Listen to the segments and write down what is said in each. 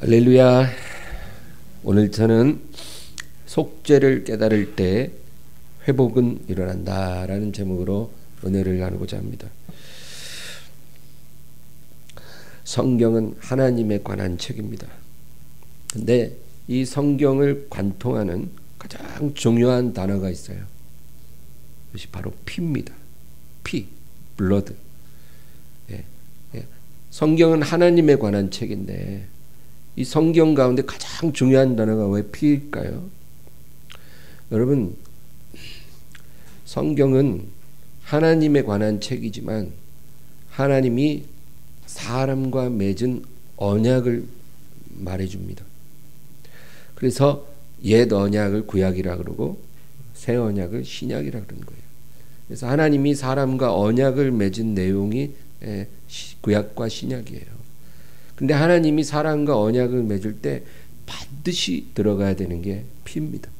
할렐루야. 오늘 저는 속죄를 깨달을 때 회복은 일어난다 라는 제목으로 은혜를 나누고자 합니다. 성경은 하나님에 관한 책입니다. 근데 이 성경을 관통하는 가장 중요한 단어가 있어요. 그것이 바로 피입니다. 피, 블러드. 성경은 하나님에 관한 책인데 이 성경 가운데 가장 중요한 단어가 왜 피일까요? 여러분, 성경은 하나님에 관한 책이지만 하나님이 사람과 맺은 언약을 말해줍니다. 그래서 옛 언약을 구약이라 그러고 새 언약을 신약이라 그러는 거예요. 그래서 하나님이 사람과 언약을 맺은 내용이 구약과 신약이에요. 근데 하나님이 사람과 언약을 맺을 때 반드시 들어가야 되는 게 피입니다.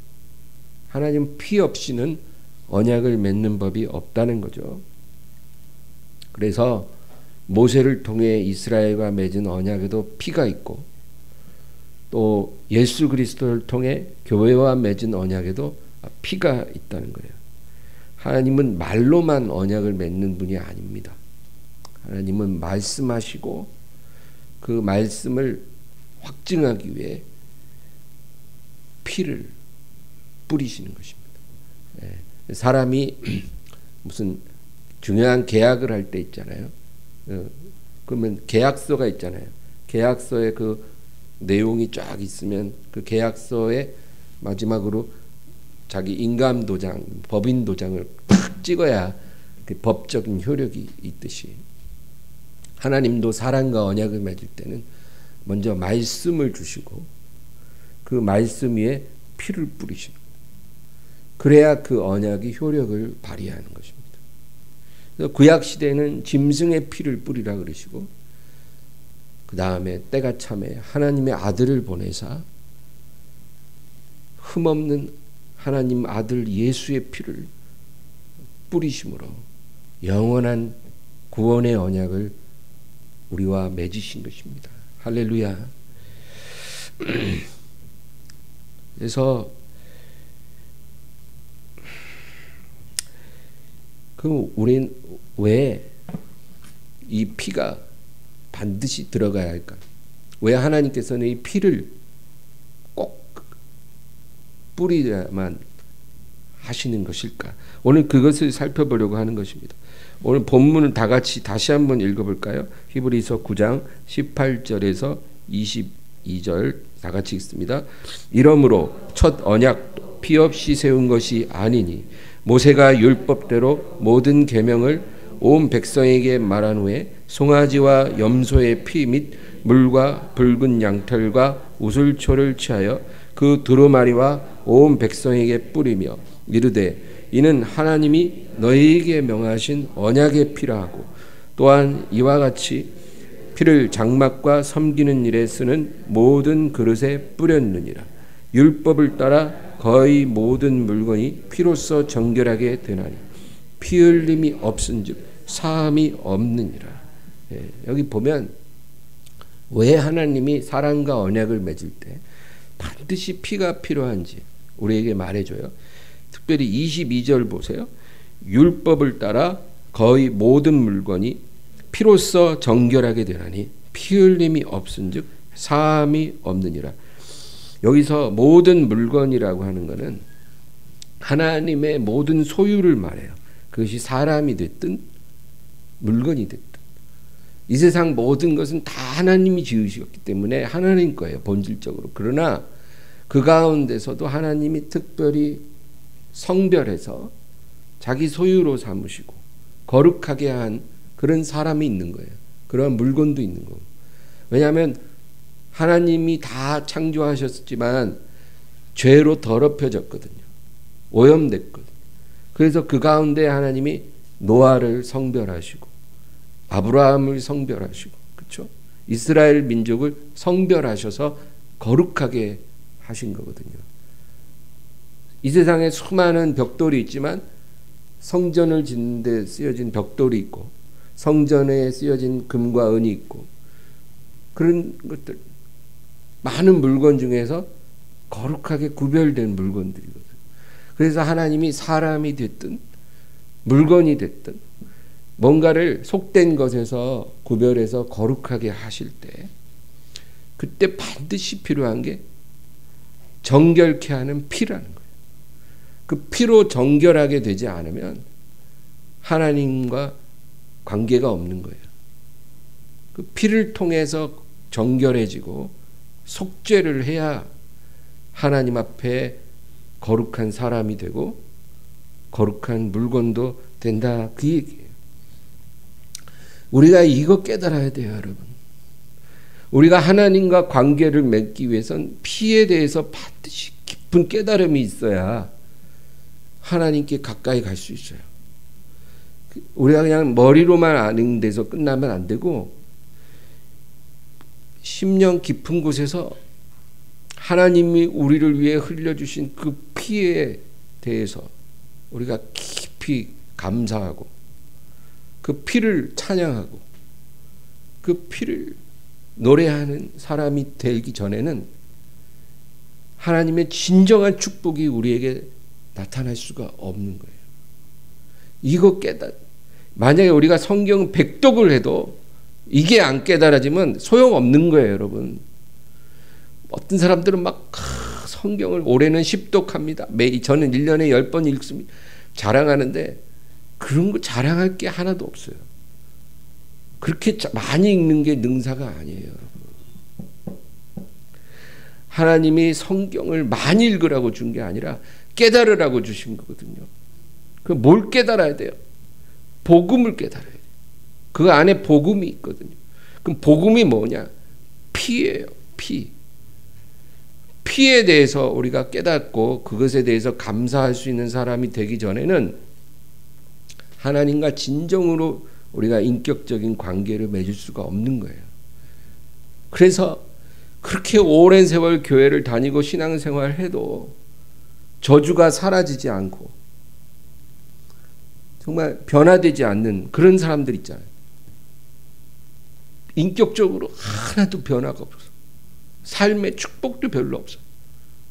하나님 피 없이는 언약을 맺는 법이 없다는 거죠. 그래서 모세를 통해 이스라엘과 맺은 언약에도 피가 있고 또 예수 그리스도를 통해 교회와 맺은 언약에도 피가 있다는 거예요. 하나님은 말로만 언약을 맺는 분이 아닙니다. 하나님은 말씀하시고 그 말씀을 확증하기 위해 피를 뿌리시는 것입니다. 사람이 무슨 중요한 계약을 할 때 있잖아요. 그러면 계약서가 있잖아요. 계약서에 그 내용이 쫙 있으면 그 계약서에 마지막으로 자기 인감 도장, 법인 도장을 팍 찍어야 그 법적인 효력이 있듯이 하나님도 사람과 언약을 맺을 때는 먼저 말씀을 주시고 그 말씀 위에 피를 뿌리십니다. 그래야 그 언약이 효력을 발휘하는 것입니다. 그래서 구약 시대에는 짐승의 피를 뿌리라 그러시고 그 다음에 때가 참에 하나님의 아들을 보내사 흠없는 하나님 아들 예수의 피를 뿌리심으로 영원한 구원의 언약을 우리와 맺으신 것입니다. 할렐루야. 그래서 우린 왜 이 피가 반드시 들어가야 할까? 왜 하나님께서는 이 피를 꼭 뿌리야만 하시는 것일까? 오늘 그것을 살펴보려고 하는 것입니다. 오늘 본문을 다 같이 다시 한번 읽어볼까요? 히브리서 9장 18절에서 22절 다 같이 읽습니다. 이러므로 첫 언약 피 없이 세운 것이 아니니 모세가 율법대로 모든 계명을 온 백성에게 말한 후에 송아지와 염소의 피 및 물과 붉은 양털과 우슬초를 취하여 그 두루마리와 온 백성에게 뿌리며 이르되 이는 하나님이 너희에게 명하신 언약의 피라 하고 또한 이와 같이 피를 장막과 섬기는 일에 쓰는 모든 그릇에 뿌렸느니라. 율법을 따라 거의 모든 물건이 피로써 정결하게 되나니 피 흘림이 없은즉 사함이 없느니라. 여기 보면 왜 하나님이 사람과 언약을 맺을 때 반드시 피가 필요한지 우리에게 말해줘요. 특별히 22절 보세요. 율법을 따라 거의 모든 물건이 피로써 정결하게 되나니 피 흘림이 없은즉 사함이 없느니라. 여기서 모든 물건이라고 하는 것은 하나님의 모든 소유를 말해요. 그것이 사람이 됐든 물건이 됐든 이 세상 모든 것은 다 하나님이 지으셨기 때문에 하나님 거예요. 본질적으로. 그러나 그 가운데서도 하나님이 특별히 성별해서 자기 소유로 삼으시고 거룩하게 한 그런 사람이 있는 거예요. 그런 물건도 있는 거고. 왜냐하면 하나님이 다 창조하셨지만 죄로 더럽혀졌거든요. 오염됐거든요. 그래서 그 가운데 하나님이 노아를 성별하시고 아브라함을 성별하시고 그렇죠? 이스라엘 민족을 성별하셔서 거룩하게 하신 거거든요. 이 세상에 수많은 벽돌이 있지만 성전을 짓는 데 쓰여진 벽돌이 있고 성전에 쓰여진 금과 은이 있고 그런 것들 많은 물건 중에서 거룩하게 구별된 물건들이거든요. 그래서 하나님이 사람이 됐든 물건이 됐든 뭔가를 속된 것에서 구별해서 거룩하게 하실 때 그때 반드시 필요한 게 정결케 하는 피라는 거예요. 그 피로 정결하게 되지 않으면 하나님과 관계가 없는 거예요. 그 피를 통해서 정결해지고 속죄를 해야 하나님 앞에 거룩한 사람이 되고 거룩한 물건도 된다, 그 얘기예요. 우리가 이거 깨달아야 돼요, 여러분. 우리가 하나님과 관계를 맺기 위해선 피에 대해서 반드시 깊은 깨달음이 있어야 하나님께 가까이 갈 수 있어요. 우리가 그냥 머리로만 아는 데서 끝나면 안 되고 심령 깊은 곳에서 하나님이 우리를 위해 흘려주신 그 피에 대해서 우리가 깊이 감사하고 그 피를 찬양하고 그 피를 노래하는 사람이 되기 전에는 하나님의 진정한 축복이 우리에게 나타날 수가 없는 거예요. 이거 만약에 우리가 성경 백독을 해도 이게 안 깨달아지면 소용없는 거예요, 여러분. 어떤 사람들은 막 성경을 올해는 10독합니다. 저는 1년에 10번 읽습니다. 자랑하는데 그런 거 자랑할 게 하나도 없어요. 그렇게 많이 읽는 게 능사가 아니에요. 하나님이 성경을 많이 읽으라고 준 게 아니라 깨달으라고 주신 거거든요. 그 뭘 깨달아야 돼요? 복음을 깨달아야 돼요. 그 안에 복음이 있거든요. 그럼 복음이 뭐냐? 피예요. 피. 피에 대해서 우리가 깨닫고 그것에 대해서 감사할 수 있는 사람이 되기 전에는 하나님과 진정으로 우리가 인격적인 관계를 맺을 수가 없는 거예요. 그래서 그렇게 오랜 세월 교회를 다니고 신앙생활을 해도 저주가 사라지지 않고 정말 변화되지 않는 그런 사람들 있잖아요. 인격적으로 하나도 변화가 없어. 삶의 축복도 별로 없어.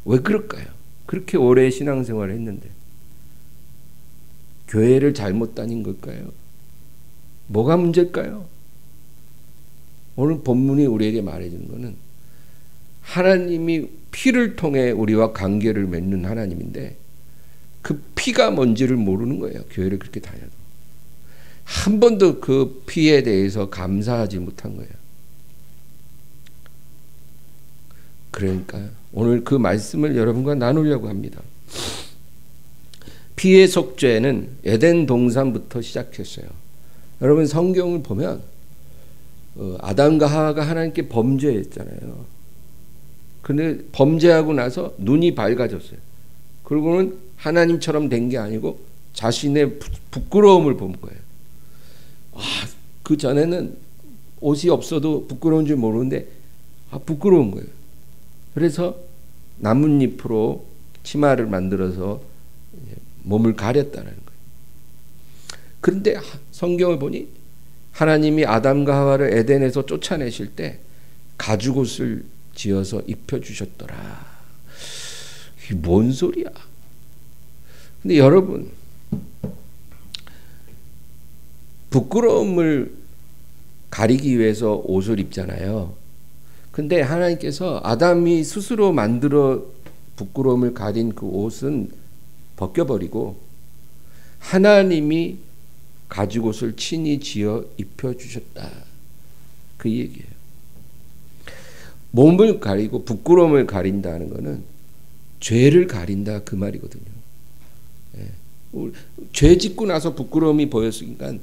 왜 그럴까요? 그렇게 오래 신앙생활을 했는데 교회를 잘못 다닌 걸까요? 뭐가 문제일까요? 오늘 본문이 우리에게 말해주는 것은 하나님이 피를 통해 우리와 관계를 맺는 하나님인데 그 피가 뭔지를 모르는 거예요. 교회를 그렇게 다녀도. 한 번도 그 피에 대해서 감사하지 못한 거예요. 그러니까 오늘 그 말씀을 여러분과 나누려고 합니다. 피의 속죄는 에덴 동산부터 시작했어요. 여러분 성경을 보면 아담과 하와가 하나님께 범죄했잖아요. 근데 범죄하고 나서 눈이 밝아졌어요. 그리고는 하나님처럼 된 게 아니고 자신의 부끄러움을 본 거예요. 그 전에는 옷이 없어도 부끄러운 줄 모르는데 부끄러운 거예요. 그래서 나뭇잎으로 치마를 만들어서 몸을 가렸다는 거예요. 그런데 성경을 보니 하나님이 아담과 하와를 에덴에서 쫓아내실 때 가죽옷을 지어서 입혀주셨더라. 이게 뭔 소리야? 근데 여러분, 부끄러움을 가리기 위해서 옷을 입잖아요. 근데 하나님께서 아담이 스스로 만들어 부끄러움을 가린 그 옷은 벗겨버리고 하나님이 가죽옷을 친히 지어 입혀주셨다. 그 얘기예요. 몸을 가리고 부끄러움을 가린다는 것은 죄를 가린다 그 말이거든요. 죄 짓고 나서 부끄러움이 보였으니까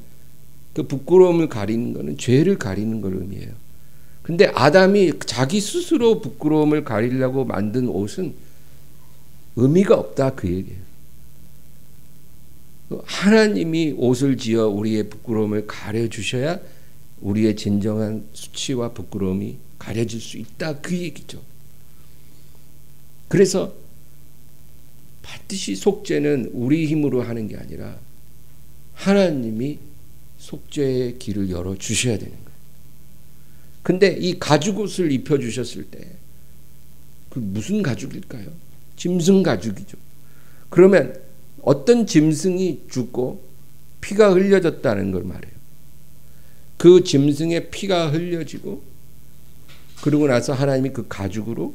그 부끄러움을 가리는 것은 죄를 가리는 걸 의미해요. 근데 아담이 자기 스스로 부끄러움을 가리려고 만든 옷은 의미가 없다 그 얘기예요. 하나님이 옷을 지어 우리의 부끄러움을 가려주셔야 우리의 진정한 수치와 부끄러움이 가려질 수 있다 그 얘기죠. 그래서 반드시 속죄는 우리 힘으로 하는 게 아니라 하나님이 속죄의 길을 열어주셔야 되는 거예요. 근데 이 가죽옷을 입혀주셨을 때 그 무슨 가죽일까요? 짐승 가죽이죠. 그러면 어떤 짐승이 죽고 피가 흘려졌다는 걸 말해요. 그 짐승의 피가 흘려지고 그러고 나서 하나님이 그 가죽으로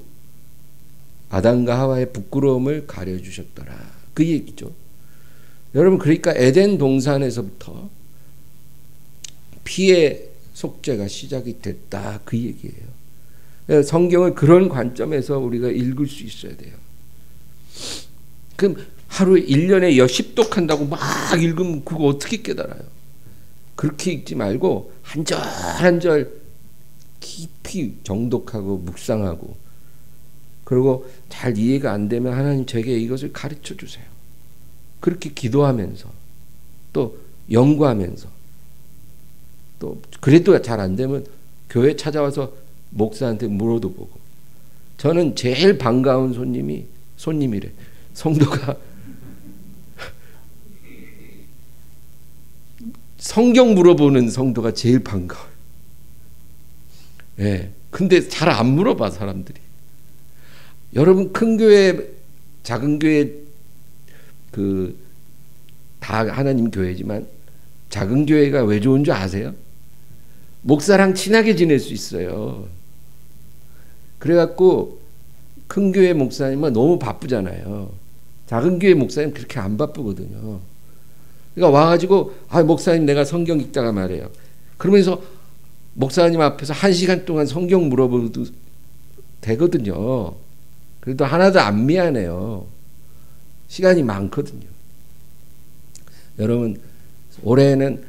아담과 하와의 부끄러움을 가려주셨더라. 그 얘기죠. 여러분, 그러니까 에덴 동산에서부터 피의 속죄가 시작이 됐다. 그 얘기예요. 성경을 그런 관점에서 우리가 읽을 수 있어야 돼요. 그럼 하루에 1년에 10독 한다고 막 읽으면 그거 어떻게 깨달아요? 그렇게 읽지 말고 한 절 한 절 깊이 정독하고 묵상하고, 그리고 잘 이해가 안 되면 하나님 제게 이것을 가르쳐 주세요. 그렇게 기도하면서 또 연구하면서, 또 그래도 잘 안 되면 교회 찾아와서 목사한테 물어도 보고. 저는 제일 반가운 손님이래. 성도가 성경 물어보는 성도가 제일 반가워요. 예. 근데 잘 안 물어봐, 사람들이. 여러분, 큰 교회, 작은 교회, 다 하나님 교회지만 작은 교회가 왜 좋은 줄 아세요? 목사랑 친하게 지낼 수 있어요. 그래갖고 큰 교회 목사님은 너무 바쁘잖아요. 작은 교회 목사님 그렇게 안 바쁘거든요. 그러니까 와가지고 목사님 내가 성경 읽다가 말해요. 그러면서 목사님 앞에서 1시간 동안 성경 물어봐도 되거든요. 그래도 하나도 안 미안해요. 시간이 많거든요. 여러분, 올해는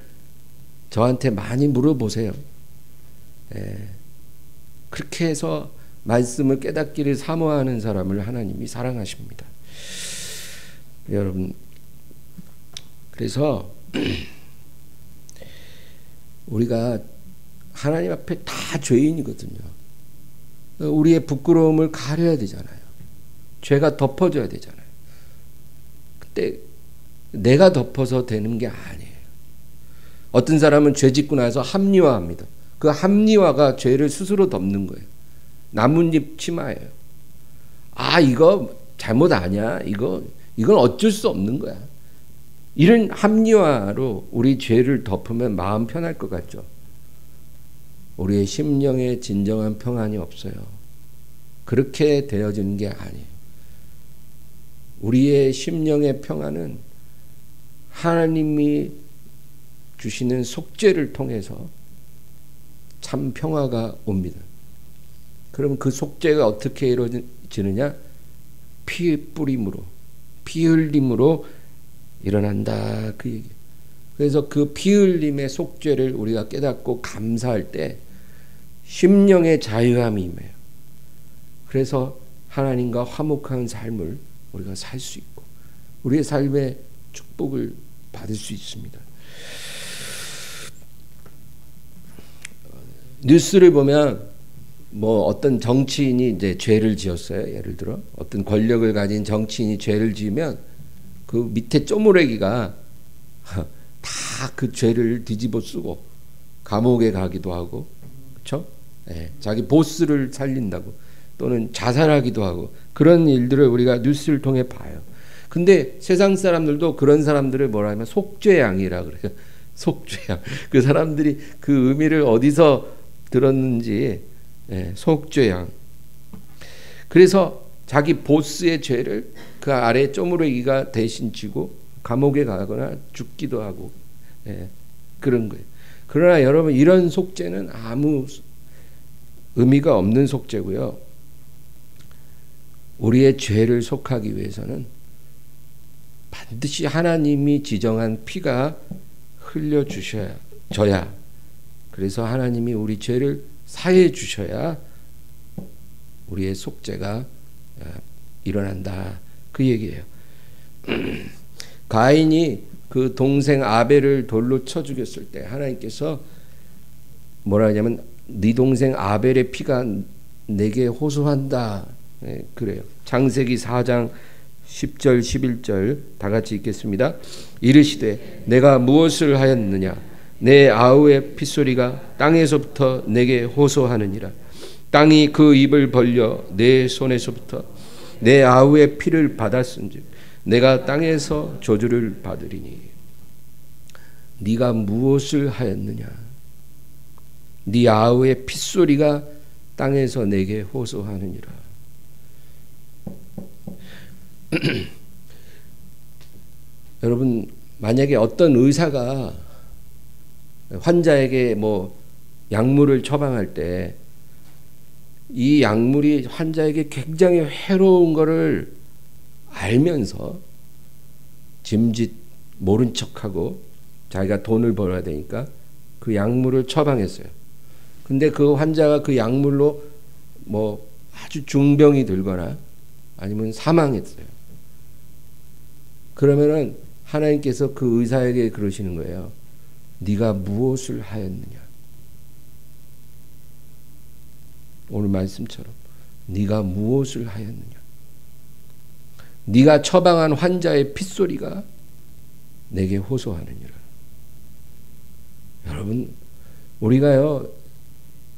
저한테 많이 물어보세요. 그렇게 해서 말씀을 깨닫기를 사모하는 사람을 하나님이 사랑하십니다. 여러분, 그래서 우리가 하나님 앞에 다 죄인이거든요. 우리의 부끄러움을 가려야 되잖아요. 죄가 덮어져야 되잖아요. 근데 내가 덮어서 되는 게 아니에요. 어떤 사람은 죄 짓고 나서 합리화합니다. 그 합리화가 죄를 스스로 덮는 거예요. 나뭇잎 치마예요. 이거 잘못 아니야. 이건 어쩔 수 없는 거야. 이런 합리화로 우리 죄를 덮으면 마음 편할 것 같죠. 우리의 심령에 진정한 평안이 없어요. 그렇게 되어지는 게 아니에요. 우리의 심령의 평안은 하나님이 주시는 속죄를 통해서 참 평화가 옵니다. 그럼 그 속죄가 어떻게 이루어지느냐? 피 뿌림으로, 피 흘림으로 일어난다. 그 얘기. 그래서 그 피 흘림의 속죄를 우리가 깨닫고 감사할 때 심령의 자유함이 임해요. 그래서 하나님과 화목한 삶을 우리가 살 수 있고 우리의 삶의 축복을 받을 수 있습니다. 뉴스를 보면 어떤 정치인이 이제 죄를 지었어요. 예를 들어 어떤 권력을 가진 정치인이 죄를 지으면 그 밑에 쪼무레기가 다 그 죄를 뒤집어 쓰고 감옥에 가기도 하고, 그렇죠? 자기 보스를 살린다고 또는 자살하기도 하고 그런 일들을 우리가 뉴스를 통해 봐요. 근데 세상 사람들도 그런 사람들을 뭐라 하면 속죄양이라 그래요. 속죄양. 그 사람들이 그 의미를 어디서 들었는지, 속죄양. 그래서 자기 보스의 죄를 그 아래 쪼무레기가 대신 지고 감옥에 가거나 죽기도 하고, 그런 거예요. 그러나 여러분, 이런 속죄는 아무 의미가 없는 속죄고요. 우리의 죄를 속하기 위해서는 반드시 하나님이 지정한 피가 흘려주셔야, 그래서 하나님이 우리 죄를 사해 주셔야 우리의 속죄가 일어난다. 그 얘기예요. 가인이 그 동생 아벨을 돌로 쳐 죽였을 때 하나님께서 뭐라 하냐면 네 동생 아벨의 피가 내게 호소한다. 그래요. 창세기 4장 10절 11절 다 같이 읽겠습니다. 이르시되 내가 무엇을 하였느냐? 내 아우의 핏소리가 땅에서부터 내게 호소하느니라. 땅이 그 입을 벌려 내 손에서부터 내 아우의 피를 받았은즉 내가 땅에서 저주를 받으리니 네가 무엇을 하였느냐. 네 아우의 핏소리가 땅에서 내게 호소하느니라. 여러분, 만약에 어떤 의사가 환자에게 약물을 처방할 때 이 약물이 환자에게 굉장히 해로운 것을 알면서 짐짓 모른 척하고 자기가 돈을 벌어야 되니까 그 약물을 처방했어요. 근데 그 환자가 그 약물로 아주 중병이 들거나 아니면 사망했어요. 그러면은 하나님께서 그 의사에게 그러시는 거예요. 네가 무엇을 하였느냐. 오늘 말씀처럼 네가 무엇을 하였느냐. 네가 처방한 환자의 핏소리가 내게 호소하느니라. 여러분, 우리가요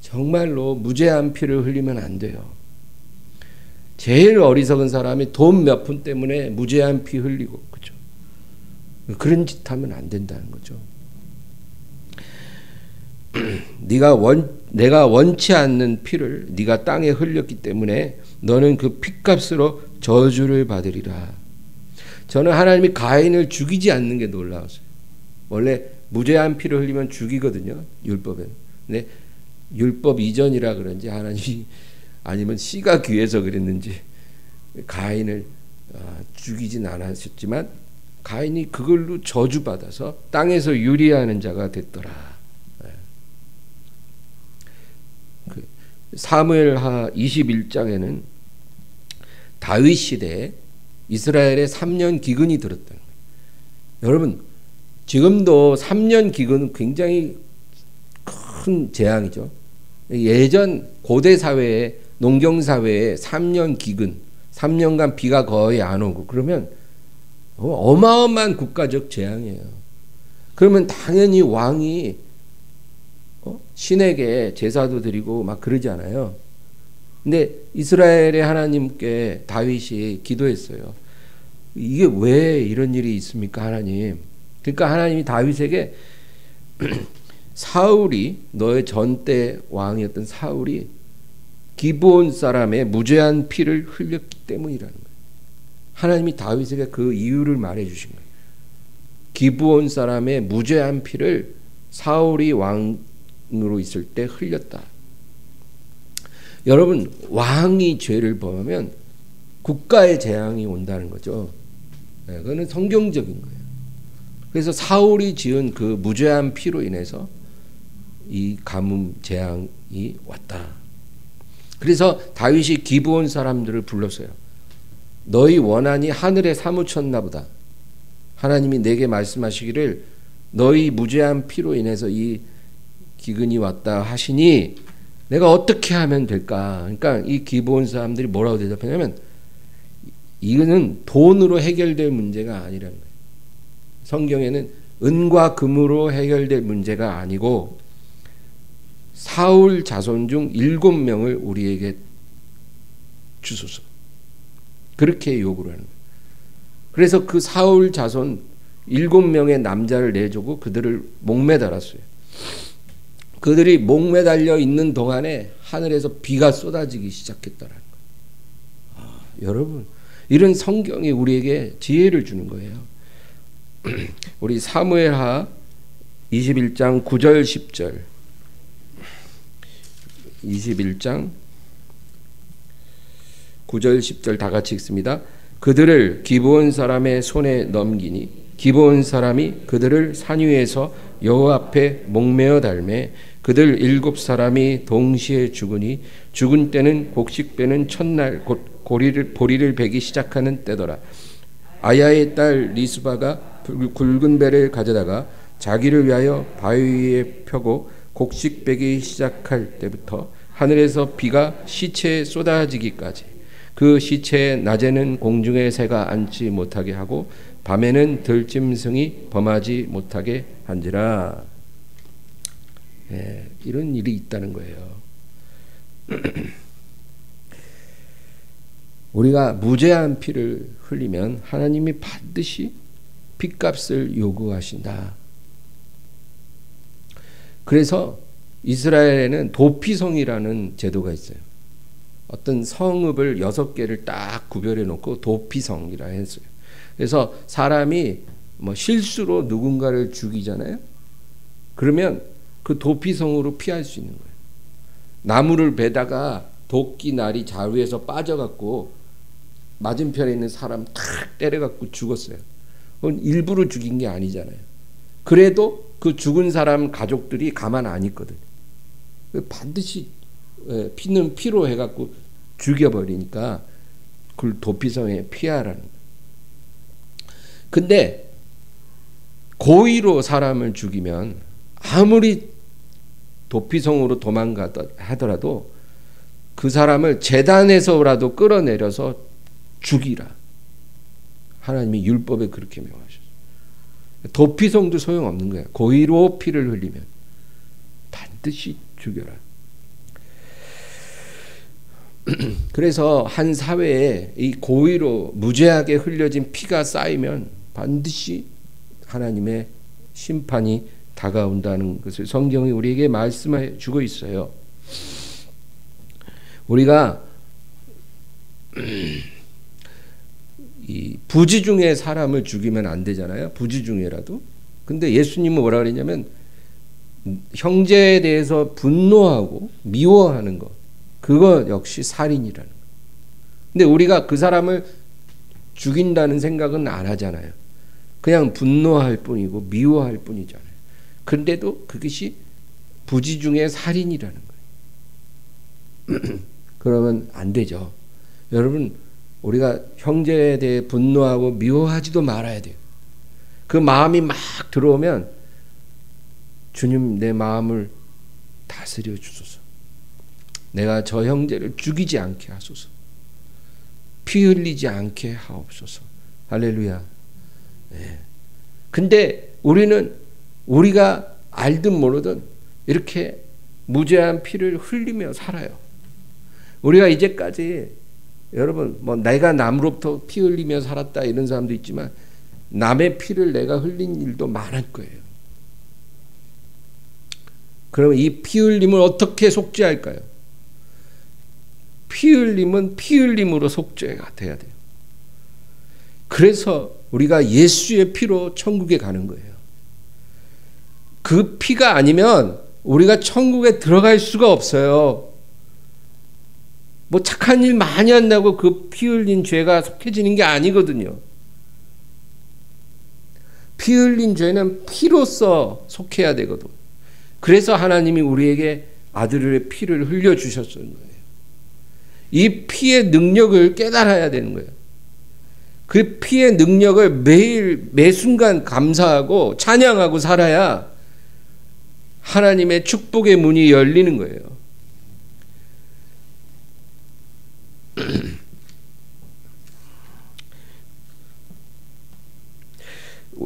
정말로 무죄한 피를 흘리면 안 돼요. 제일 어리석은 사람이 돈 몇 푼 때문에 무죄한 피 흘리고, 그죠? 그런 짓 하면 안 된다는 거죠. 내가 원치 않는 피를 네가 땅에 흘렸기 때문에 너는 그 핏값으로 저주를 받으리라. 저는 하나님이 가인을 죽이지 않는 게 놀라웠어요. 원래 무죄한 피를 흘리면 죽이거든요, 율법에는. 근데 율법 이전이라 그런지 하나님이 아니면 씨가 귀해서 그랬는지 가인을 죽이진 않으셨지만 가인이 그걸로 저주받아서 땅에서 유리하는 자가 됐더라. 사무엘하 21장에는 다윗 시대에 이스라엘에 3년 기근이 들었다는 거예요. 여러분, 지금도 3년 기근은 굉장히 큰 재앙이죠. 예전 고대 사회에, 농경 사회에 3년 기근, 3년간 비가 거의 안 오고 그러면 어마어마한 국가적 재앙이에요. 그러면 당연히 왕이 신에게 제사도 드리고 막 그러잖아요. 근데 이스라엘의 하나님께 다윗이 기도했어요. 이게 왜 이런 일이 있습니까, 하나님? 그러니까 하나님이 다윗에게 사울이, 너의 전때 왕이었던 사울이 기브온 사람의 무죄한 피를 흘렸기 때문이라는 거예요. 하나님이 다윗에게 그 이유를 말해 주신 거예요. 기브온 사람의 무죄한 피를 사울이 왕으로 있을 때 흘렸다. 여러분, 왕이 죄를 범하면 국가의 재앙이 온다는 거죠. 네, 그거는 성경적인 거예요. 그래서 사울이 지은 그 무죄한 피로 인해서 이 가뭄 재앙이 왔다. 그래서 다윗이 기브온 사람들을 불렀어요. 너희 원한이 하늘에 사무쳤나 보다. 하나님이 내게 말씀하시기를 너희 무죄한 피로 인해서 이 기근이 왔다 하시니 내가 어떻게 하면 될까? 그러니까 이 기브온 사람들이 뭐라고 대답하냐면 이거는 돈으로 해결될 문제가 아니라는 거예요. 성경에는 은과 금으로 해결될 문제가 아니고 사울 자손 중 7명을 우리에게 주소서. 그렇게 요구를 하는 거예요. 그래서 그 사울 자손 7명의 남자를 내주고 그들을 목매달았어요. 그들이 목매달려 있는 동안에 하늘에서 비가 쏟아지기 시작했다라는 거예요. 여러분, 이런 성경이 우리에게 지혜를 주는 거예요. 우리 사무엘하 21장 9절 10절 21장 9절 10절 다 같이 읽습니다. 그들을 기브온 사람의 손에 넘기니 기브온 사람이 그들을 산 위에서 여호와 앞에 목매어 달매 그들 7사람이 동시에 죽으니 죽은 때는 곡식 빼는 첫날 곧 보리를 베기 시작하는 때더라. 아야의 딸 리스바가 굵은 배를 가져다가 자기를 위하여 바위 위에 펴고 곡식 빼기 시작할 때부터 하늘에서 비가 시체에 쏟아지기까지 그 시체에 낮에는 공중의 새가 앉지 못하게 하고 밤에는 들짐승이 범하지 못하게 한지라. 이런 일이 있다는 거예요. 우리가 무죄한 피를 흘리면 하나님이 반드시 핏값을 요구하신다. 그래서 이스라엘에는 도피성이라는 제도가 있어요. 어떤 성읍을 6개를 딱 구별해 놓고 도피성이라 했어요. 그래서 사람이 뭐 실수로 누군가를 죽이잖아요. 그러면 그 도피성으로 피할 수 있는 거예요. 나무를 베다가 도끼 날이 자루에서 빠져갖고 맞은편에 있는 사람 탁 때려갖고 죽었어요. 그건 일부러 죽인 게 아니잖아요. 그래도 그 죽은 사람 가족들이 가만 안 있거든요. 반드시 피는 피로 해갖고 죽여버리니까 그걸 도피성에 피하라는 거예요. 근데 고의로 사람을 죽이면 아무리 도피성으로 도망가더라도 그 사람을 제단에서라도 끌어내려서 죽이라. 하나님이 율법에 그렇게 명하셨어요. 도피성도 소용없는 거예요. 고의로 피를 흘리면 반드시 죽여라. 그래서 한 사회에 이 고의로 무죄하게 흘려진 피가 쌓이면 반드시 하나님의 심판이 다가온다는 것을 성경이 우리에게 말씀해 주고 있어요. 우리가 이 부지 중에 사람을 죽이면 안 되잖아요. 부지 중에라도. 근데 예수님은 뭐라 그랬냐면 형제에 대해서 분노하고 미워하는 것, 그거 역시 살인이라는 거예요. 근데 우리가 그 사람을 죽인다는 생각은 안 하잖아요. 그냥 분노할 뿐이고 미워할 뿐이잖아요. 그런데도 그것이 부지 중에 살인이라는 거예요. 그러면 안 되죠. 여러분, 우리가 형제에 대해 분노하고 미워하지도 말아야 돼요. 그 마음이 막 들어오면 주님, 내 마음을 다스려 주소서. 내가 저 형제를 죽이지 않게 하소서. 피 흘리지 않게 하옵소서. 할렐루야. 네. 근데 우리는 우리가 알든 모르든 이렇게 무죄한 피를 흘리며 살아요. 우리가 이제까지 여러분 뭐 내가 남으로부터 피 흘리며 살았다 이런 사람도 있지만 남의 피를 내가 흘린 일도 많을 거예요. 그러면 이 피 흘림을 어떻게 속죄할까요? 피 흘림은 피 흘림으로 속죄가 돼야 돼요. 그래서 우리가 예수의 피로 천국에 가는 거예요. 그 피가 아니면 우리가 천국에 들어갈 수가 없어요. 뭐 착한 일 많이 한다고 그 피 흘린 죄가 속해지는 게 아니거든요. 피 흘린 죄는 피로써 속해야 되거든. 그래서 하나님이 우리에게 아들의 피를 흘려주셨던 거예요. 이 피의 능력을 깨달아야 되는 거예요. 그 피의 능력을 매일 매순간 감사하고 찬양하고 살아야 하나님의 축복의 문이 열리는 거예요.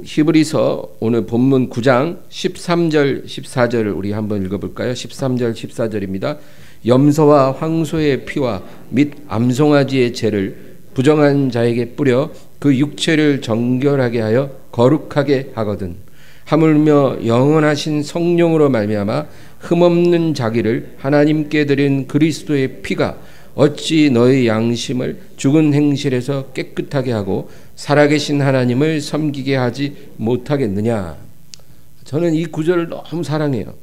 히브리서 오늘 본문 9장 13절 14절을 우리 한번 읽어볼까요? 13절 14절입니다. 염소와 황소의 피와 및 암송아지의 죄를 부정한 자에게 뿌려 그 육체를 정결하게 하여 거룩하게 하거든. 하물며 영원하신 성령으로 말미암아 흠없는 자기를 하나님께 드린 그리스도의 피가 어찌 너희 양심을 죽은 행실에서 깨끗하게 하고 살아계신 하나님을 섬기게 하지 못하겠느냐. 저는 이 구절을 너무 사랑해요.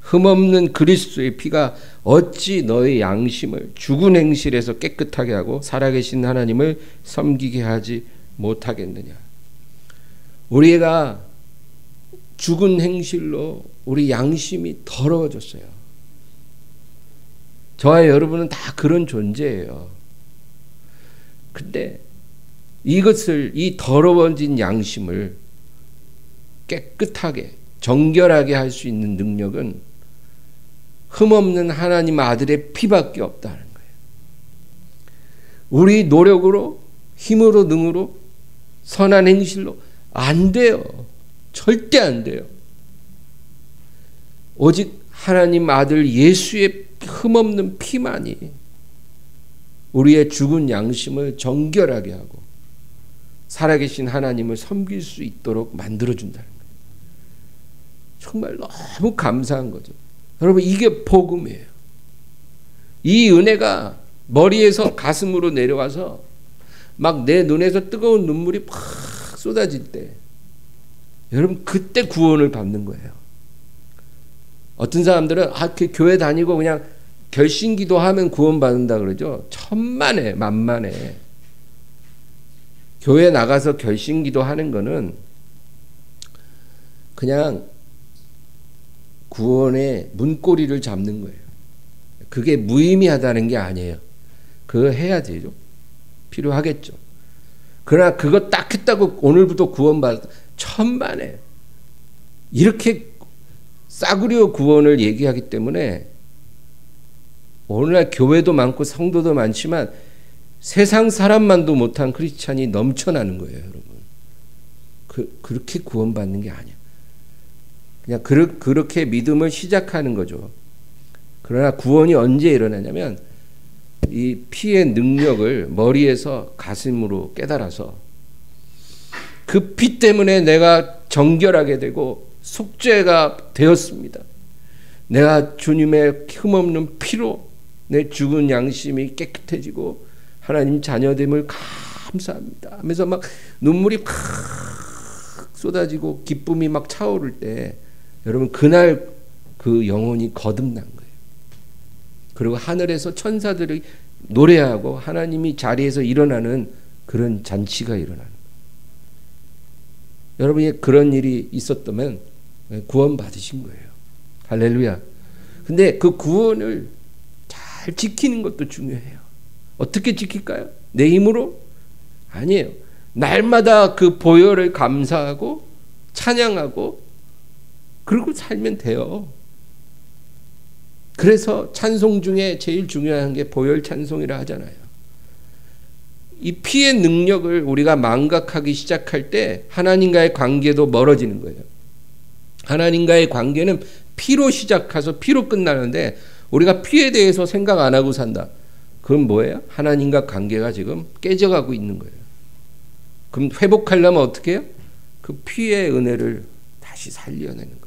흠없는 그리스도의 피가 어찌 너희 양심을 죽은 행실에서 깨끗하게 하고 살아계신 하나님을 섬기게 하지 못하겠느냐. 우리가 죽은 행실로 우리 양심이 더러워졌어요. 저와 여러분은 다 그런 존재예요. 근데 이것을, 이 더러워진 양심을 깨끗하게 정결하게 할 수 있는 능력은 흠없는 하나님 아들의 피밖에 없다는 거예요. 우리 노력으로, 힘으로, 능으로, 선한 행실로 안 돼요. 절대 안 돼요. 오직 하나님 아들 예수의 흠없는 피만이 우리의 죽은 양심을 정결하게 하고 살아계신 하나님을 섬길 수 있도록 만들어준다는 거예요. 정말 너무 감사한 거죠. 여러분, 이게 복음이에요. 이 은혜가 머리에서 가슴으로 내려와서 막 내 눈에서 뜨거운 눈물이 팍 쏟아질 때, 여러분, 그때 구원을 받는 거예요. 어떤 사람들은 그 교회 다니고 그냥 결신기도 하면 구원받는다 그러죠. 천만에 만만에. 교회 나가서 결신기도 하는 거는 그냥 구원의 문고리를 잡는 거예요. 그게 무의미하다는 게 아니에요. 그거 해야 되죠. 필요하겠죠. 그러나 그거 딱 했다고 오늘부터 구원받았다. 천만에. 이렇게 싸구려 구원을 얘기하기 때문에 오늘날 교회도 많고 성도도 많지만 세상 사람만도 못한 크리스찬이 넘쳐나는 거예요, 여러분. 그렇게 구원받는 게 아니야. 그냥 그렇게 믿음을 시작하는 거죠. 그러나 구원이 언제 일어나냐면 이 피의 능력을 머리에서 가슴으로 깨달아서 그 피 때문에 내가 정결하게 되고 속죄가 되었습니다. 내가 주님의 흠없는 피로 내 죽은 양심이 깨끗해지고 하나님 자녀됨을 감사합니다 하면서 막 눈물이 팍 쏟아지고 기쁨이 막 차오를 때, 여러분, 그날 그 영혼이 거듭난 거예요. 그리고 하늘에서 천사들이 노래하고 하나님이 자리에서 일어나는 그런 잔치가 일어나는 거예요. 여러분이 그런 일이 있었다면 구원 받으신 거예요. 할렐루야. 근데 그 구원을 잘 지키는 것도 중요해요. 어떻게 지킬까요? 내 힘으로? 아니에요. 날마다 그 보혈을 감사하고 찬양하고 그러고 살면 돼요. 그래서 찬송 중에 제일 중요한 게 보혈 찬송이라 하잖아요. 이 피의 능력을 우리가 망각하기 시작할 때 하나님과의 관계도 멀어지는 거예요. 하나님과의 관계는 피로 시작해서 피로 끝나는데 우리가 피에 대해서 생각 안 하고 산다. 그건 뭐예요? 하나님과 관계가 지금 깨져가고 있는 거예요. 그럼 회복하려면 어떻게 해요? 그 피의 은혜를 다시 살려내는 거예요.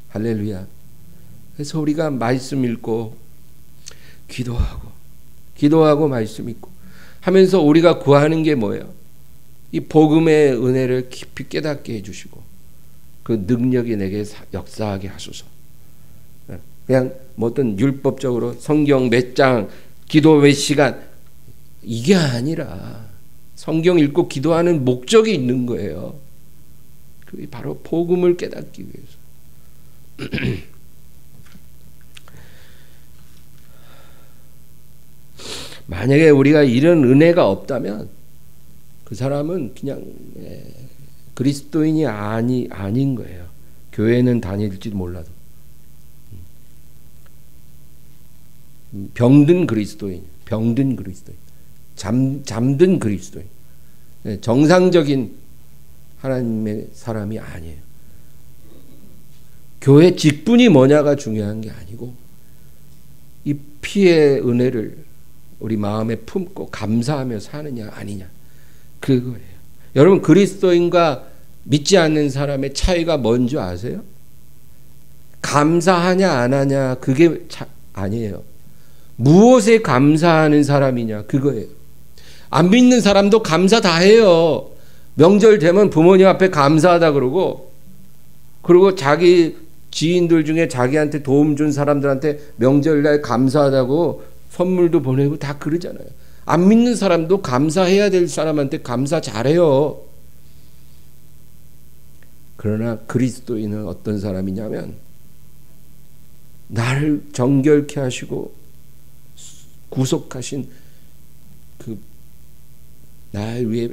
할렐루야. 그래서 우리가 말씀 읽고 기도하고 말씀 읽고 하면서 우리가 구하는 게 뭐예요? 이 복음의 은혜를 깊이 깨닫게 해주시고 그 능력이 내게 역사하게 하소서. 그냥 뭐 어떤 율법적으로 성경 몇 장, 기도 몇 시간, 이게 아니라 성경 읽고 기도하는 목적이 있는 거예요. 그게 바로 복음을 깨닫기 위해서. 만약에 우리가 이런 은혜가 없다면 그 사람은 그냥 그리스도인이 아닌 거예요. 교회는 다닐지도 몰라도. 병든 그리스도인, 잠든 그리스도인, 정상적인 하나님의 사람이 아니에요. 교회 직분이 뭐냐가 중요한 게 아니고 이 피의 은혜를 우리 마음에 품고 감사하며 사느냐 아니냐, 그거예요. 여러분, 그리스도인과 믿지 않는 사람의 차이가 뭔지 아세요? 감사하냐 안 하냐, 그게 아니에요. 무엇에 감사하는 사람이냐, 그거예요. 안 믿는 사람도 감사 다 해요. 명절 되면 부모님 앞에 감사하다 그러고, 그리고 자기 지인들 중에 자기한테 도움 준 사람들한테 명절날 감사하다고 선물도 보내고 다 그러잖아요. 안 믿는 사람도 감사해야 될 사람한테 감사 잘해요. 그러나 그리스도인은 어떤 사람이냐면 나를 정결케 하시고 구속하신 그 나를 위해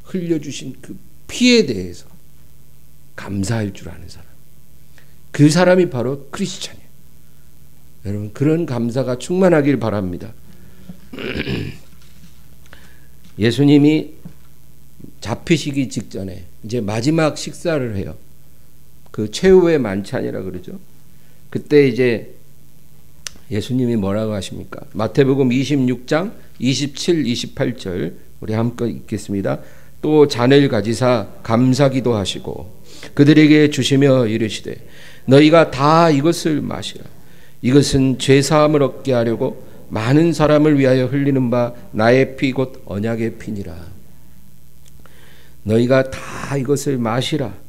흘려주신 그 피에 대해서 감사할 줄 아는 사람, 그 사람이 바로 크리스찬이에요. 여러분, 그런 감사가 충만하길 바랍니다. 예수님이 잡히시기 직전에 이제 마지막 식사를 해요. 그 최후의 만찬이라 그러죠. 그때 이제 예수님이 뭐라고 하십니까? 마태복음 26장 27, 28절 우리 함께 읽겠습니다. 또 잔을 가지사 감사기도 하시고 그들에게 주시며 이르시되 너희가 다 이것을 마시라. 이것은 죄사함을 얻게 하려고 많은 사람을 위하여 흘리는 바 나의 피 곧 언약의 피니라. 너희가 다 이것을 마시라.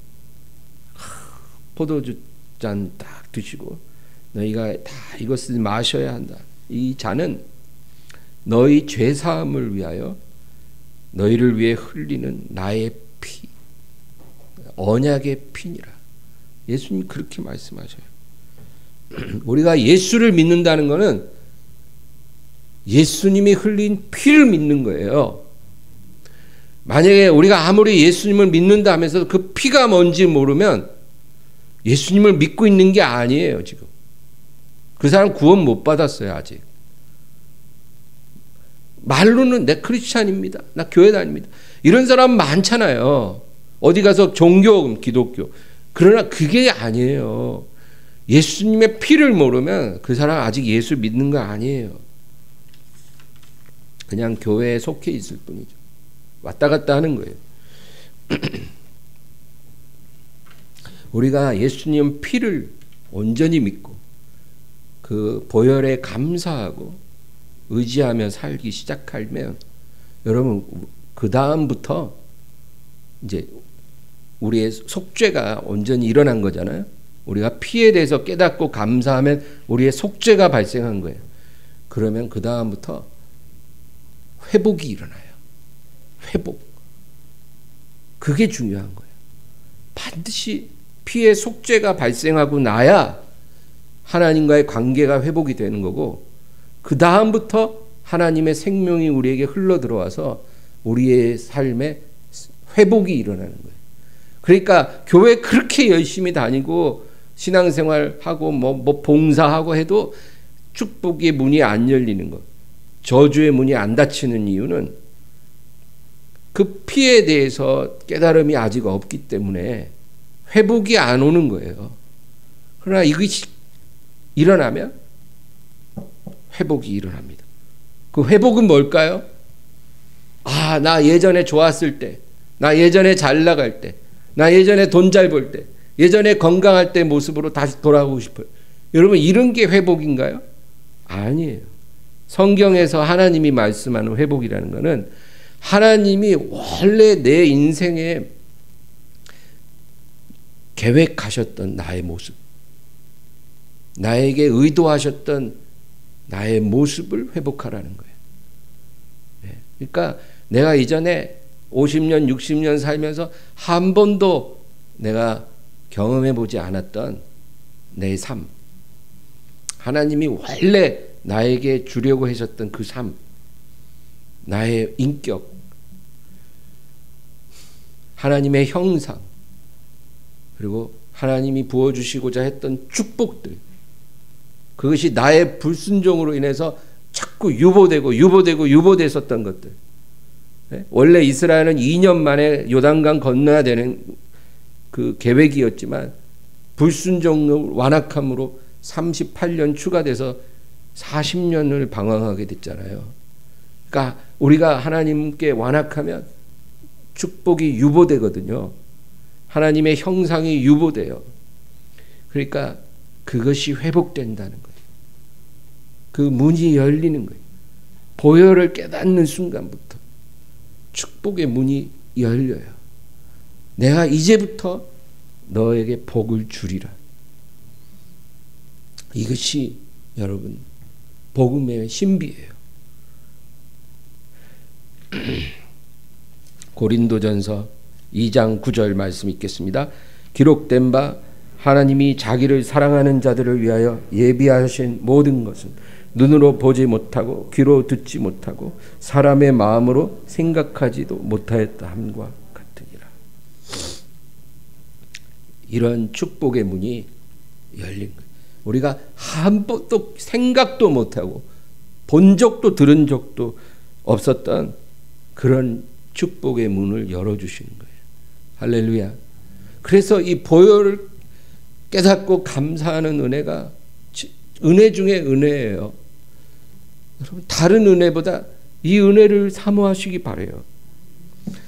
포도주 잔 딱 드시고 너희가 다 이것을 마셔야 한다. 이 잔은 너희 죄사함을 위하여 너희를 위해 흘리는 나의 피, 언약의 피니라. 예수님 그렇게 말씀하셔요. 우리가 예수를 믿는다는 것은 예수님이 흘린 피를 믿는 거예요. 만약에 우리가 아무리 예수님을 믿는다 하면서 그 피가 뭔지 모르면 예수님을 믿고 있는 게 아니에요. 지금 그 사람 구원 못 받았어요. 아직 말로는 내 크리스찬입니다, 나 교회 다닙니다, 이런 사람 많잖아요. 어디 가서 종교, 기독교. 그러나 그게 아니에요. 예수님의 피를 모르면 그 사람 아직 예수 믿는 거 아니에요. 그냥 교회에 속해 있을 뿐이죠. 왔다 갔다 하는 거예요. 우리가 예수님 피를 온전히 믿고 그 보혈에 감사하고 의지하며 살기 시작하면 여러분 그 다음부터 이제 우리의 속죄가 온전히 일어난 거잖아요. 우리가 피에 대해서 깨닫고 감사하면 우리의 속죄가 발생한 거예요. 그러면 그 다음부터 회복이 일어나요. 회복. 그게 중요한 거예요. 반드시 피의 속죄가 발생하고 나야 하나님과의 관계가 회복이 되는 거고, 그 다음부터 하나님의 생명이 우리에게 흘러 들어와서 우리의 삶에 회복이 일어나는 거예요. 그러니까 교회 그렇게 열심히 다니고 신앙생활하고 뭐 봉사하고 해도 축복의 문이 안 열리는 것, 저주의 문이 안 닫히는 이유는 그 피에 대해서 깨달음이 아직 없기 때문에 회복이 안 오는 거예요. 그러나 이것이 일어나면 회복이 일어납니다. 그 회복은 뭘까요? 아, 나 예전에 좋았을 때, 나 예전에 잘 나갈 때, 나 예전에 돈 잘 벌 때, 예전에 건강할 때 모습으로 다시 돌아오고 싶어요. 여러분, 이런 게 회복인가요? 아니에요. 성경에서 하나님이 말씀하는 회복이라는 것은 하나님이 원래 내 인생에 계획하셨던 나의 모습, 나에게 의도하셨던 나의 모습을 회복하라는 거예요. 그러니까 내가 이전에 50년, 60년 살면서 한 번도 내가 경험해 보지 않았던 내 삶, 하나님이 원래 나에게 주려고 하셨던 그 삶, 나의 인격, 하나님의 형상, 그리고 하나님이 부어주시고자 했던 축복들, 그것이 나의 불순종으로 인해서 자꾸 유보됐었던 것들. 원래 이스라엘은 2년 만에 요단강 건너야 되는 그 계획이었지만 불순종 완악함으로 38년 추가돼서 40년을 방황하게 됐잖아요. 그러니까 우리가 하나님께 완악하면 축복이 유보되거든요. 하나님의 형상이 유보돼요. 그러니까 그것이 회복된다는 거예요. 그 문이 열리는 거예요. 보혈을 깨닫는 순간부터 축복의 문이 열려요. 내가 이제부터 너에게 복을 주리라. 이것이 여러분 복음의 신비예요. 고린도전서 2장 9절 말씀 읽겠습니다. 기록된 바 하나님이 자기를 사랑하는 자들을 위하여 예비하신 모든 것은 눈으로 보지 못하고 귀로 듣지 못하고 사람의 마음으로 생각하지도 못하였다 함과 같으니라. 이런 축복의 문이 열린 거예요. 우리가 한 번도 생각도 못하고 본 적도 들은 적도 없었던 그런 축복의 문을 열어주시는 거예요. 할렐루야. 그래서 이 보혈을 깨닫고 감사하는 은혜가 은혜 중에 은혜예요. 여러분, 다른 은혜보다 이 은혜를 사모하시기 바라요.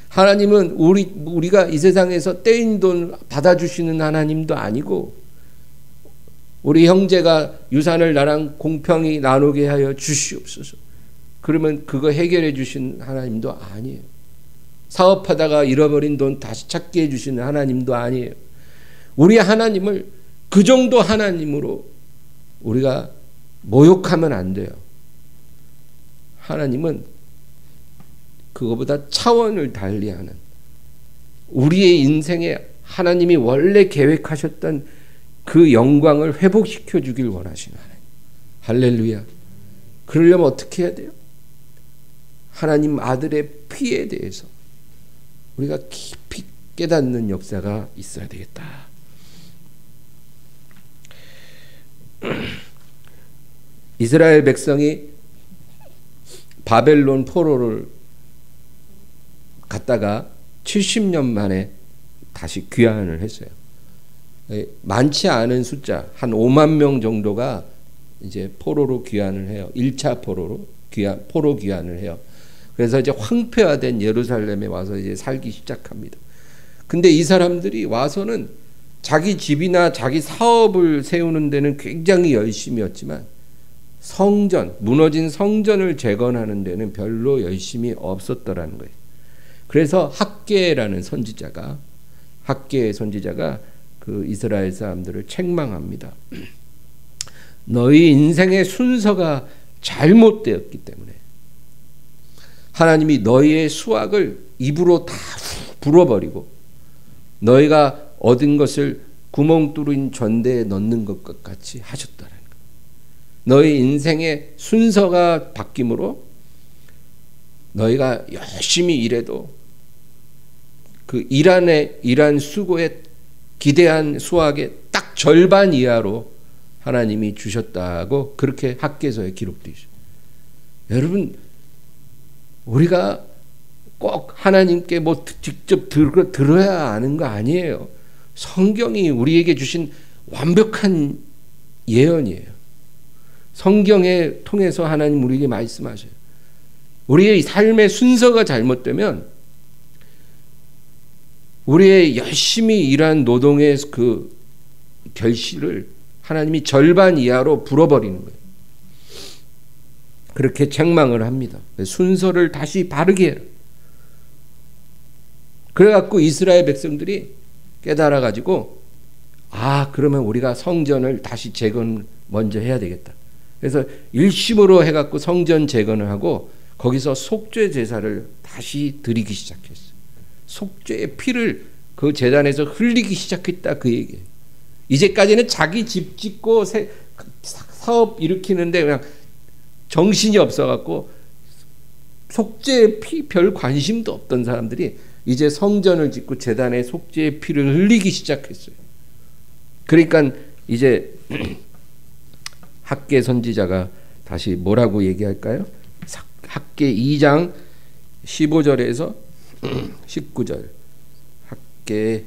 하나님은 우리가 이 세상에서 떼인 돈 받아주시는 하나님도 아니고, 우리 형제가 유산을 나랑 공평히 나누게 하여 주시옵소서, 그러면 그거 해결해 주신 하나님도 아니에요. 사업하다가 잃어버린 돈 다시 찾게 해주시는 하나님도 아니에요. 우리 하나님을 그 정도 하나님으로 우리가 모욕하면 안 돼요. 하나님은 그거보다 차원을 달리하는, 우리의 인생에 하나님이 원래 계획하셨던 그 영광을 회복시켜 주길 원하시는 하나님. 할렐루야. 그러려면 어떻게 해야 돼요? 하나님 아들의 피에 대해서 우리가 깊이 깨닫는 역사가 있어야 되겠다. 이스라엘 백성이 바벨론 포로를 갔다가 70년 만에 다시 귀환을 했어요. 많지 않은 숫자, 한 5만 명 정도가 이제 포로로 귀환을 해요. 1차 포로 귀환을 해요. 그래서 이제 황폐화된 예루살렘에 와서 이제 살기 시작합니다. 근데 이 사람들이 와서는 자기 집이나 자기 사업을 세우는 데는 굉장히 열심이었지만 무너진 성전을 재건하는 데는 별로 열심이 없었더라는 거예요. 그래서 학개라는 선지자가 그 이스라엘 사람들을 책망합니다. 너희 인생의 순서가 잘못되었기 때문에 하나님이 너희의 수확을 입으로 다 불어버리고 너희가 얻은 것을 구멍 뚫린 전대에 넣는 것과 같이 하셨다는 거예요. 너희 인생의 순서가 바뀜으로 너희가 열심히 일해도 그 일한 수고에 기대한 수확의 딱 절반 이하로 하나님이 주셨다고 그렇게 학개서에 기록되어 있어요. 여러분, 우리가 꼭 하나님께 뭐 직접 들어야 아는 거 아니에요. 성경이 우리에게 주신 완벽한 예언이에요. 성경에 통해서 하나님 우리에게 말씀하셔요. 우리의 삶의 순서가 잘못되면 우리의 열심히 일한 노동의 그 결실을 하나님이 절반 이하로 불어버리는 거예요. 그렇게 책망을 합니다. 순서를 다시 바르게 해라. 그래갖고 이스라엘 백성들이 깨달아가지고 그러면 우리가 성전을 다시 재건 먼저 해야 되겠다. 그래서 일심으로 해갖고 성전 재건을 하고 거기서 속죄 제사를 다시 드리기 시작했어요. 속죄의 피를 그 제단에서 흘리기 시작했다, 그 얘기예요. 이제까지는 자기 집 짓고 사업 일으키는데 그냥 정신이 없어갖고 속죄의 피 별 관심도 없던 사람들이 이제 성전을 짓고 제단에 속죄의 피를 흘리기 시작했어요. 그러니까 이제 학개 선지자가 다시 뭐라고 얘기할까요? 학개 2장 15절에서 19절. 학개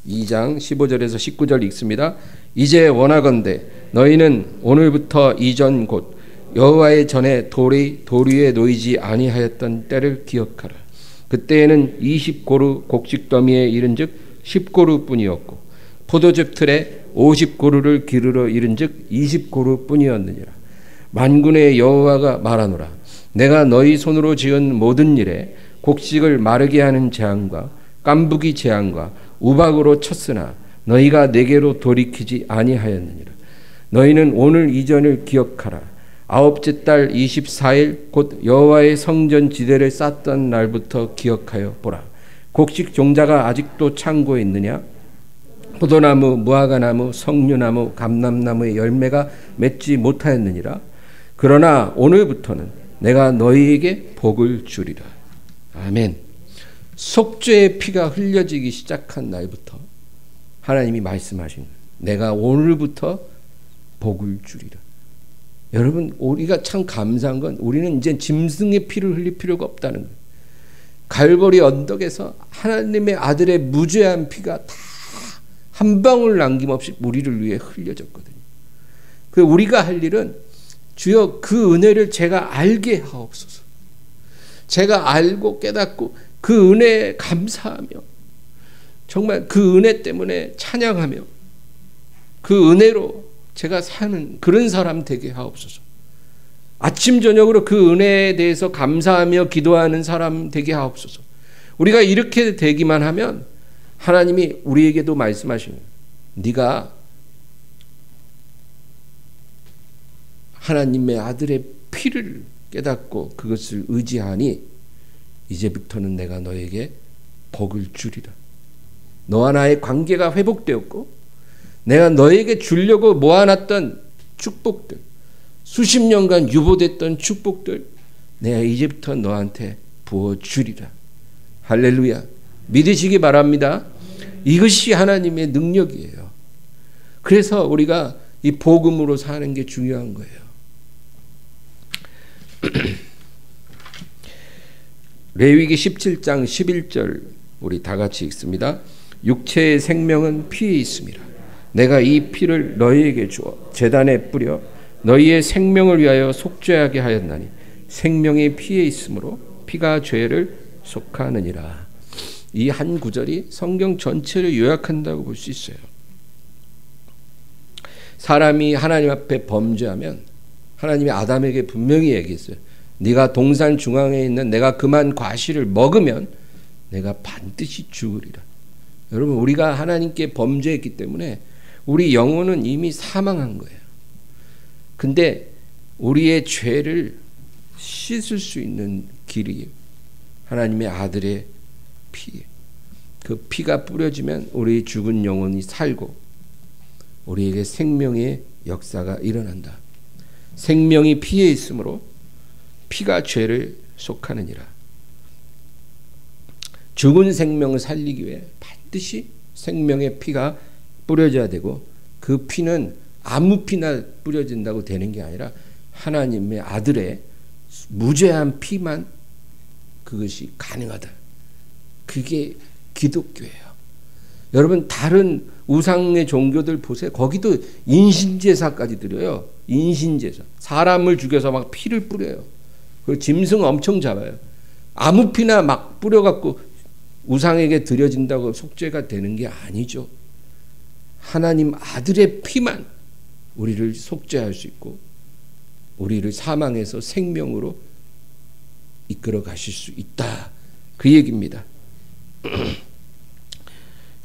2장 15절에서 19절 읽습니다. 이제 원하건대 너희는 오늘부터 이전 곧 여호와의 전에 돌 위에 놓이지 아니하였던 때를 기억하라. 그때에는 20고루 곡식더미에 이른즉 10고루뿐이었고 포도즙 틀에 50고루를 기르러 이른즉 20고루뿐이었느니라. 만군의 여호와가 말하노라. 내가 너희 손으로 지은 모든 일에 곡식을 마르게 하는 재앙과 깐부기 재앙과 우박으로 쳤으나 너희가 내게로 돌이키지 아니하였느니라. 너희는 오늘 이전을 기억하라. 아홉째 달 24일 곧 여호와의 성전 지대를 쌓던 날부터 기억하여 보라. 곡식 종자가 아직도 창고에 있느냐? 포도나무, 무화과나무, 석류나무, 감람나무의 열매가 맺지 못하였느니라. 그러나 오늘부터는 내가 너희에게 복을 주리라. 아멘. 속죄의 피가 흘려지기 시작한 날부터 하나님이 말씀하신 거예요. 내가 오늘부터 복을 주리라. 여러분, 우리가 참 감사한 건 우리는 이제 짐승의 피를 흘릴 필요가 없다는 거예요. 갈보리 언덕에서 하나님의 아들의 무죄한 피가 다 한 방울 남김없이 우리를 위해 흘려졌거든요. 그 우리가 할 일은 주여 그 은혜를 제가 알게 하옵소서. 제가 알고 깨닫고 그 은혜에 감사하며 정말 그 은혜 때문에 찬양하며 그 은혜로 제가 사는 그런 사람 되게 하옵소서. 아침 저녁으로 그 은혜에 대해서 감사하며 기도하는 사람 되게 하옵소서. 우리가 이렇게 되기만 하면 하나님이 우리에게도 말씀하시는 네가 하나님의 아들의 피를 깨닫고 그것을 의지하니 이제부터는 내가 너에게 복을 주리라. 너와 나의 관계가 회복되었고 내가 너에게 주려고 모아놨던 축복들, 수십 년간 유보됐던 축복들 내가 이제부터 너한테 부어주리라. 할렐루야. 믿으시기 바랍니다. 이것이 하나님의 능력이에요. 그래서 우리가 이 복음으로 사는 게 중요한 거예요. 레위기 17장 11절 우리 다 같이 읽습니다. 육체의 생명은 피에 있음이라. 내가 이 피를 너희에게 주어 제단에 뿌려 너희의 생명을 위하여 속죄하게 하였나니 생명이 피에 있으므로 피가 죄를 속하느니라. 이 한 구절이 성경 전체를 요약한다고 볼 수 있어요. 사람이 하나님 앞에 범죄하면 하나님이 아담에게 분명히 얘기했어요. 네가 동산 중앙에 있는 내가 그만 과실을 먹으면 내가 반드시 죽으리라. 여러분 우리가 하나님께 범죄했기 때문에 우리 영혼은 이미 사망한 거예요. 근데 우리의 죄를 씻을 수 있는 길이 하나님의 아들의 피. 그 피가 뿌려지면 우리 죽은 영혼이 살고 우리에게 생명의 역사가 일어난다. 생명이 피에 있으므로 피가 죄를 속하느니라. 죽은 생명을 살리기 위해 반드시 생명의 피가 뿌려져야 되고 그 피는 아무 피나 뿌려진다고 되는 게 아니라 하나님의 아들의 무죄한 피만 그것이 가능하다. 그게 기독교예요. 여러분 다른 우상의 종교들 보세요. 거기도 인신제사까지 드려요. 인신제사. 사람을 죽여서 막 피를 뿌려요. 그리고 짐승 엄청 잡아요. 아무 피나 막 뿌려갖고 우상에게 드려진다고 속죄가 되는 게 아니죠. 하나님 아들의 피만 우리를 속죄할 수 있고 우리를 사망에서 생명으로 이끌어 가실 수 있다. 그 얘기입니다.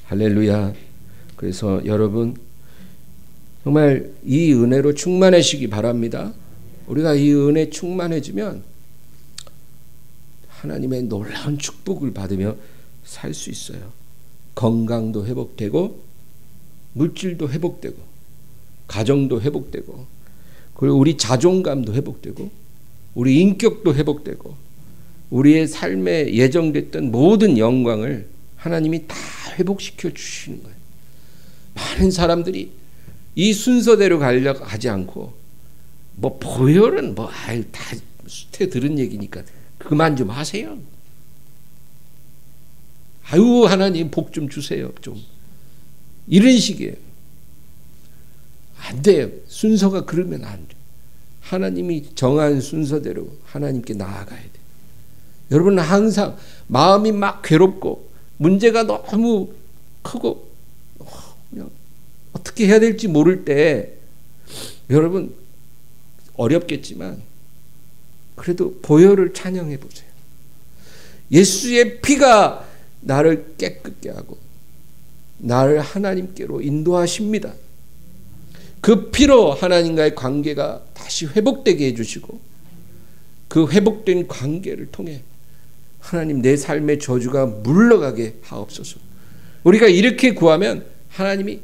할렐루야. 그래서 여러분 정말 이 은혜로 충만하시기 바랍니다. 우리가 이 은혜 충만해지면 하나님의 놀라운 축복을 받으며 살 수 있어요. 건강도 회복되고 물질도 회복되고 가정도 회복되고 그리고 우리 자존감도 회복되고 우리 인격도 회복되고 우리의 삶에 예정됐던 모든 영광을 하나님이 다 회복시켜 주시는 거예요. 많은 사람들이 이 순서대로 가려고 하지 않고 뭐 보혈은 뭐 다 수태 들은 얘기니까 그만 좀 하세요. 아유 하나님 복 좀 주세요. 좀 이런 식이에요. 안 돼요. 순서가 그러면 안 돼요. 하나님이 정한 순서대로 하나님께 나아가야 돼요. 여러분은 항상 마음이 막 괴롭고 문제가 너무 크고 그냥 어떻게 해야 될지 모를 때 여러분 어렵겠지만 그래도 보혈을 찬양해 보세요. 예수의 피가 나를 깨끗게 하고 나를 하나님께로 인도하십니다. 그 피로 하나님과의 관계가 다시 회복되게 해주시고 그 회복된 관계를 통해 하나님 내 삶의 저주가 물러가게 하옵소서. 우리가 이렇게 구하면 하나님이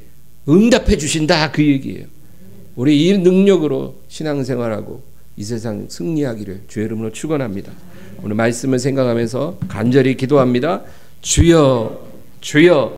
응답해 주신다 그 얘기예요. 우리 이 능력으로 신앙생활하고 이 세상 승리하기를 주의 이름으로 축원합니다. 오늘 말씀을 생각하면서 간절히 기도합니다. 주여 주여